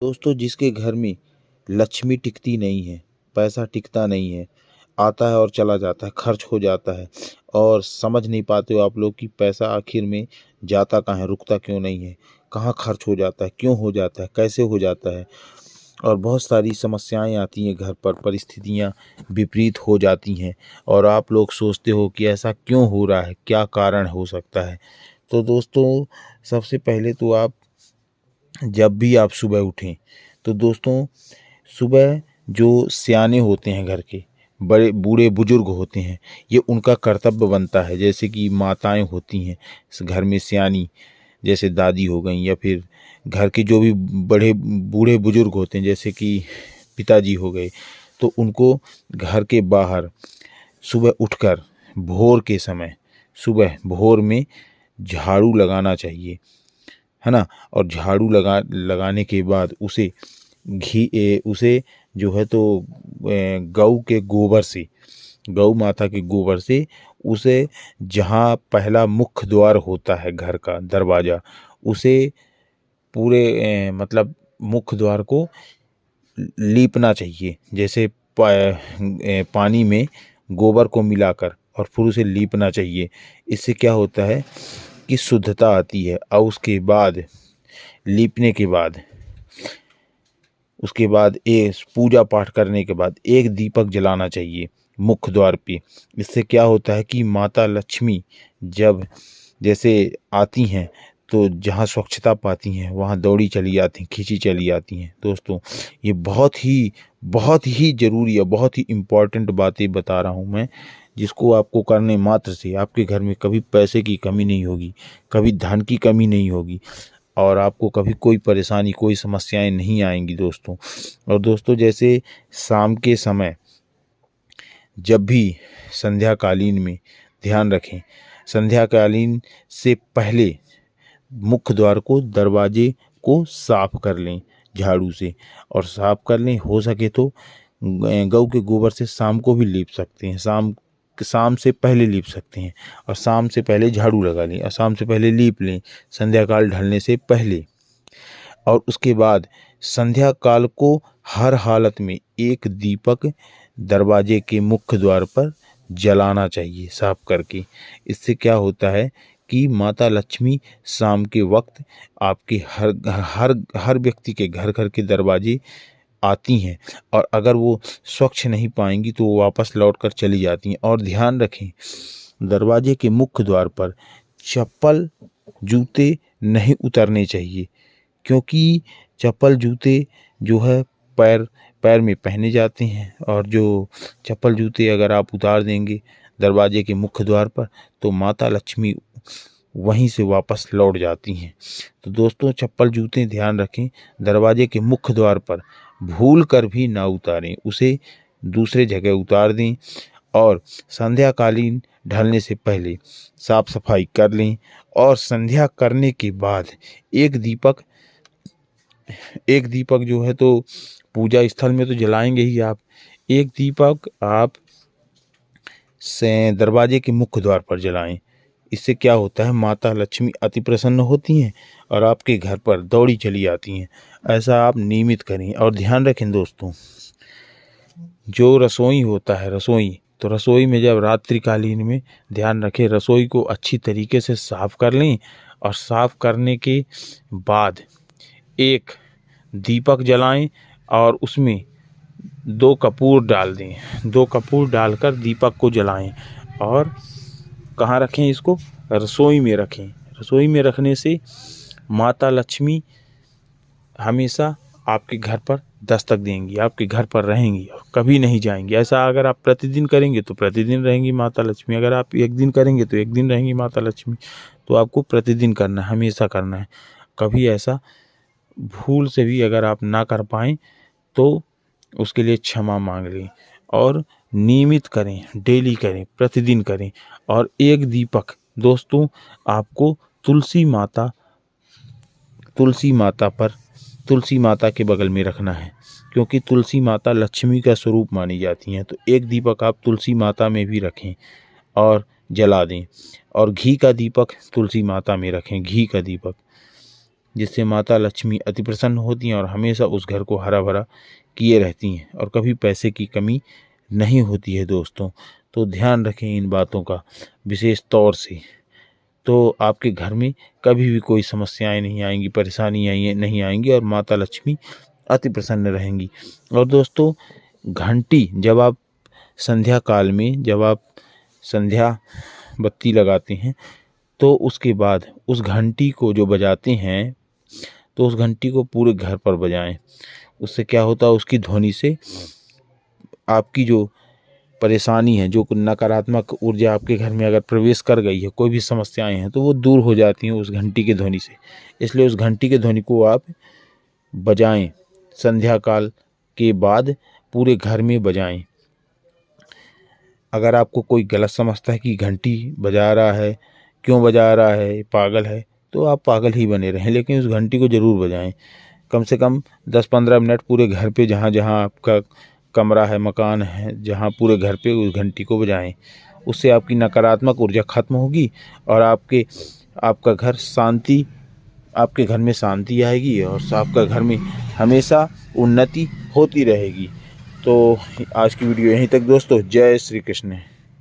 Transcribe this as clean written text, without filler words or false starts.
दोस्तों, जिसके घर में लक्ष्मी टिकती नहीं है, पैसा टिकता नहीं है, आता है और चला जाता है, खर्च हो जाता है और समझ नहीं पाते हो आप लोग कि पैसा आखिर में जाता कहाँ है, रुकता क्यों नहीं है, कहाँ खर्च हो जाता है, क्यों हो जाता है, कैसे हो जाता है। और बहुत सारी समस्याएं आती हैं घर पर, परिस्थितियां विपरीत हो जाती हैं और आप लोग सोचते हो कि ऐसा क्यों हो रहा है, क्या कारण हो सकता है। तो दोस्तों, सबसे पहले तो आप जब भी आप सुबह उठें तो दोस्तों, सुबह जो सियाने होते हैं, घर के बड़े बूढ़े बुजुर्ग होते हैं, ये उनका कर्तव्य बनता है। जैसे कि माताएं होती हैं इस घर में सियानी, जैसे दादी हो गई, या फिर घर के जो भी बड़े बूढ़े बुजुर्ग होते हैं जैसे कि पिताजी हो गए, तो उनको घर के बाहर सुबह उठकर भोर के समय, सुबह भोर में झाड़ू लगाना चाहिए, है ना। और झाड़ू लगाने के बाद उसे जो है तो गऊ के गोबर से, गौ माता के गोबर से उसे, जहाँ पहला मुख्य द्वार होता है घर का दरवाजा, उसे पूरे मतलब मुख्य द्वार को लीपना चाहिए। जैसे पानी में गोबर को मिलाकर और फिर उसे लीपना चाहिए। इससे क्या होता है कि शुद्धता आती है। और उसके बाद लीपने के बाद, उसके बाद पूजा पाठ करने के बाद एक दीपक जलाना चाहिए मुख्य द्वार पे। इससे क्या होता है कि माता लक्ष्मी जब जैसे आती हैं तो जहाँ स्वच्छता पाती हैं वहाँ दौड़ी चली आती हैं, खींची चली आती हैं। दोस्तों, ये बहुत ही ज़रूरी है, बहुत ही इम्पोर्टेंट बातें बता रहा हूँ मैं, जिसको आपको करने मात्र से आपके घर में कभी पैसे की कमी नहीं होगी, कभी धन की कमी नहीं होगी और आपको कभी कोई परेशानी, कोई समस्याएं नहीं आएंगी दोस्तों। और दोस्तों, जैसे शाम के समय जब भी संध्या कालीन में, ध्यान रखें, संध्या कालीन से पहले मुख्य द्वार को, दरवाजे को साफ कर लें झाड़ू से, और साफ कर लें। हो सके तो गऊ के गोबर से शाम को भी लीप सकते हैं, शाम से पहले लीप सकते हैं, और शाम से पहले झाड़ू लगा लें और शाम से पहले लीप लें, संध्या काल ढलने से पहले। और उसके बाद संध्या काल को हर हालत में एक दीपक दरवाजे के मुख्य द्वार पर जलाना चाहिए साफ करके। इससे क्या होता है कि माता लक्ष्मी शाम के वक्त आपके हर हर हर व्यक्ति के घर घर के दरवाजे आती हैं, और अगर वो स्वच्छ नहीं पाएंगी तो वो वापस लौट कर चली जाती हैं। और ध्यान रखें, दरवाजे के मुख्य द्वार पर चप्पल जूते नहीं उतरने चाहिए, क्योंकि चप्पल जूते जो है पैर पैर में पहने जाते हैं, और जो चप्पल जूते अगर आप उतार देंगे दरवाजे के मुख्य द्वार पर तो माता लक्ष्मी वहीं से वापस लौट जाती हैं। तो दोस्तों, चप्पल जूते ध्यान रखें, दरवाजे के मुख्य द्वार पर भूल कर भी ना उतारें, उसे दूसरे जगह उतार दें। और संध्याकालीन ढलने से पहले साफ सफाई कर लें, और संध्या करने के बाद एक दीपक जो है तो पूजा स्थल में तो जलाएंगे ही आप, एक दीपक आप से दरवाजे के मुख्य द्वार पर जलाएं। इससे क्या होता है, माता लक्ष्मी अति प्रसन्न होती हैं और आपके घर पर दौड़ी चली आती हैं। ऐसा आप नियमित करें। और ध्यान रखें दोस्तों, जो रसोई होता है, तो रसोई में जब रात्रिकालीन में, ध्यान रखें, रसोई को अच्छी तरीके से साफ कर लें, और साफ करने के बाद एक दीपक जलाएं और उसमें 2 कपूर डाल दें, 2 कपूर डालकर दीपक को जलाएं। और कहाँ रखें इसको, रसोई में रखें। रसोई में रखने से माता लक्ष्मी हमेशा आपके घर पर दस्तक देंगी, आपके घर पर रहेंगी और कभी नहीं जाएंगी। ऐसा अगर आप प्रतिदिन करेंगे तो प्रतिदिन रहेंगी माता लक्ष्मी, अगर आप एक दिन करेंगे तो एक दिन रहेंगी माता लक्ष्मी। तो आपको प्रतिदिन करना है, हमेशा करना है। कभी ऐसा भूल से भी अगर आप ना कर पाएँ तो उसके लिए क्षमा मांग लें, और नियमित करें, डेली करें, प्रतिदिन करें। और एक दीपक दोस्तों आपको तुलसी माता के बगल में रखना है, क्योंकि तुलसी माता लक्ष्मी का स्वरूप मानी जाती हैं। तो एक दीपक आप तुलसी माता में भी रखें और जला दें। और घी का दीपक तुलसी माता में रखें, घी का दीपक। जिससे माता लक्ष्मी अति प्रसन्न होती हैं और हमेशा उस घर को हरा भरा किए रहती हैं और कभी पैसे की कमी नहीं होती है दोस्तों। तो ध्यान रखें इन बातों का विशेष तौर से, तो आपके घर में कभी भी कोई समस्याएं नहीं आएंगी, परेशानियाँ नहीं आएंगी और माता लक्ष्मी अति प्रसन्न रहेंगी। और दोस्तों, घंटी जब आप संध्या काल में जब आप संध्या बत्ती लगाते हैं तो उसके बाद उस घंटी को जो बजाते हैं तो उस घंटी को पूरे घर पर बजाएं। उससे क्या होता है, उसकी ध्वनि से आपकी जो परेशानी है, जो नकारात्मक ऊर्जा आपके घर में अगर प्रवेश कर गई है, कोई भी समस्याएं हैं, तो वो दूर हो जाती हैं उस घंटी की ध्वनि से। इसलिए उस घंटी की ध्वनि को आप बजाएं, संध्या काल के बाद पूरे घर में बजाएं। अगर आपको कोई गलत समझता है कि घंटी बजा रहा है, क्यों बजा रहा है, पागल है, तो आप पागल ही बने रहें, लेकिन उस घंटी को ज़रूर बजाएं। कम से कम 10-15 मिनट पूरे घर पे, जहाँ जहाँ आपका कमरा है, मकान है, जहाँ पूरे घर पे उस घंटी को बजाएं। उससे आपकी नकारात्मक ऊर्जा खत्म होगी और आपका घर में शांति आएगी और आपका घर में हमेशा उन्नति होती रहेगी। तो आज की वीडियो यहीं तक दोस्तों। जय श्री कृष्ण।